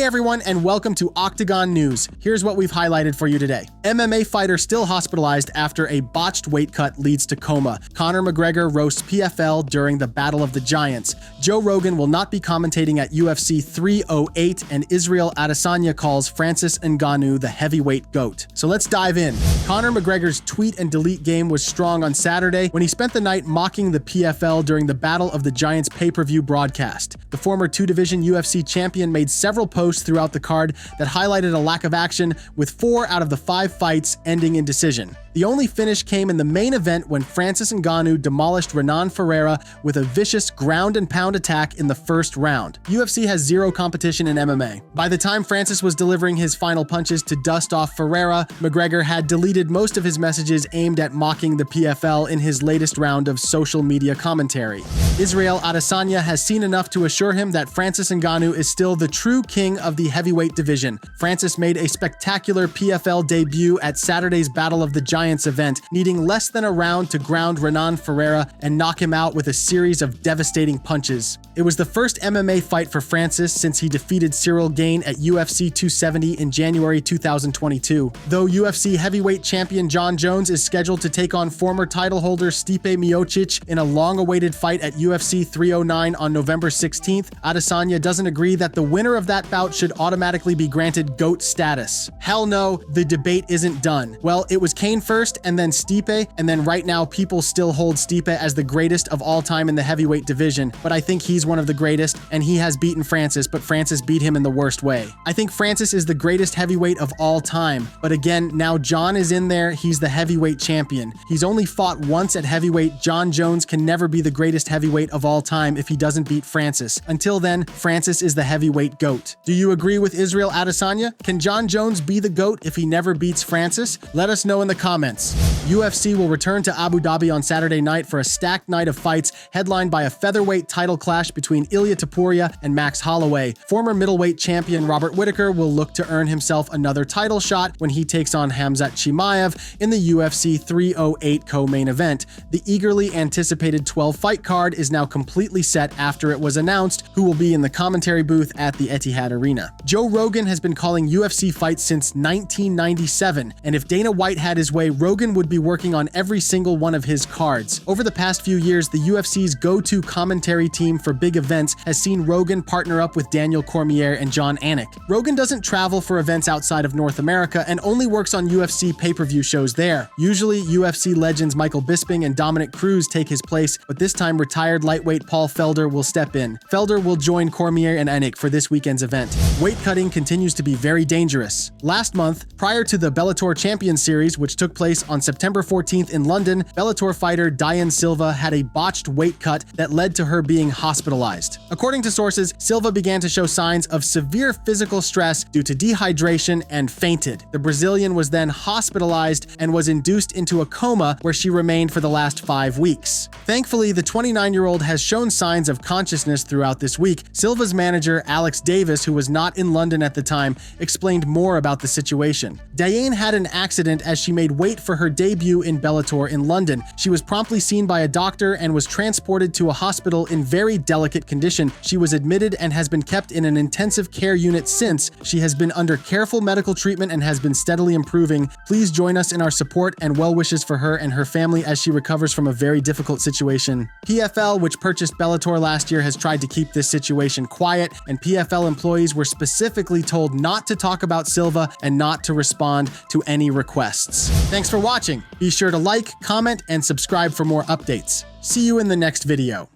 everyone, and welcome to Octagon News. Here's what we've highlighted for you today. MMA fighter still hospitalized after a botched weight cut leads to coma. Conor McGregor roasts PFL during the Battle of the Giants. Joe Rogan will not be commentating at UFC 308, and Israel Adesanya calls Francis Ngannou the heavyweight GOAT. So let's dive in. Conor McGregor's tweet and delete game was strong on Saturday when he spent the night mocking the PFL during the Battle of the Giants pay-per-view broadcast. The former two-division UFC champion made several posts throughout the card that highlighted a lack of action, with 4 out of the 5 fights ending in decision. The only finish came in the main event when Francis Ngannou demolished Renan Ferreira with a vicious ground and pound attack in the first round. UFC has zero competition in MMA. By the time Francis was delivering his final punches to dust off Ferreira, McGregor had deleted most of his messages aimed at mocking the PFL in his latest round of social media commentary. Israel Adesanya has seen enough to assure him that Francis Ngannou is still the true king of the heavyweight division. Francis made a spectacular PFL debut at Saturday's Battle of the Giants event, needing less than a round to ground Renan Ferreira and knock him out with a series of devastating punches. It was the first MMA fight for Francis since he defeated Cyril Gane at UFC 270 in January 2022. Though UFC heavyweight champion Jon Jones is scheduled to take on former title holder Stipe Miocic in a long-awaited fight at UFC 309 on November 16th, Adesanya doesn't agree that the winner of that bout should automatically be granted GOAT status. Hell no, the debate isn't done. Well, it was Kane first, and then Stipe, and then right now people still hold Stipe as the greatest of all time in the heavyweight division, but I think he's one of the greatest, and he has beaten Francis, but Francis beat him in the worst way. I think Francis is the greatest heavyweight of all time, but again, now Jon is in there, he's the heavyweight champion. He's only fought once at heavyweight. Jon Jones can never be the greatest heavyweight of all time if he doesn't beat Francis. Until then, Francis is the heavyweight GOAT. Do you agree with Israel Adesanya? Can Jon Jones be the GOAT if he never beats Francis? Let us know in the comments. UFC will return to Abu Dhabi on Saturday night for a stacked night of fights headlined by a featherweight title clash between Ilia Topuria and Max Holloway. Former middleweight champion Robert Whittaker will look to earn himself another title shot when he takes on Khamzat Chimaev in the UFC 308 co-main event. The eagerly anticipated 12-fight card is now completely set after it was announced who will be in the commentary booth at the Etihad Arena. Joe Rogan has been calling UFC fights since 1997, and if Dana White had his way, Rogan would be working on every single one of his cards. Over the past few years, the UFC's go-to commentary team for big events has seen Rogan partner up with Daniel Cormier and Jon Anik. Rogan doesn't travel for events outside of North America and only works on UFC pay-per-view shows there. Usually, UFC legends Michael Bisping and Dominic Cruz take his place, but this time retired lightweight Paul Felder will step in. Felder will join Cormier and Anik for this weekend's event. Weight cutting continues to be very dangerous. Last month, prior to the Bellator Champions Series, which took place on September 14th in London, Bellator fighter Diane Silva had a botched weight cut that led to her being hospitalized. According to sources, Silva began to show signs of severe physical stress due to dehydration and fainted. The Brazilian was then hospitalized and was induced into a coma where she remained for the last 5 weeks. Thankfully, the 29-year-old has shown signs of consciousness throughout this week. Silva's manager, Alex Davis, who was not in London at the time, explained more about the situation. Diane had an accident as she made weight for her debut in Bellator in London. She was promptly seen by a doctor and was transported to a hospital in very delicate condition. She was admitted and has been kept in an intensive care unit since. She has been under careful medical treatment and has been steadily improving. Please join us in our support and well wishes for her and her family as she recovers from a very difficult situation. PFL, which purchased Bellator last year, has tried to keep this situation quiet, and PFL employees were specifically told not to talk about Silva and not to respond to any requests. Thanks for watching. Be sure to like, comment, and subscribe for more updates. See you in the next video.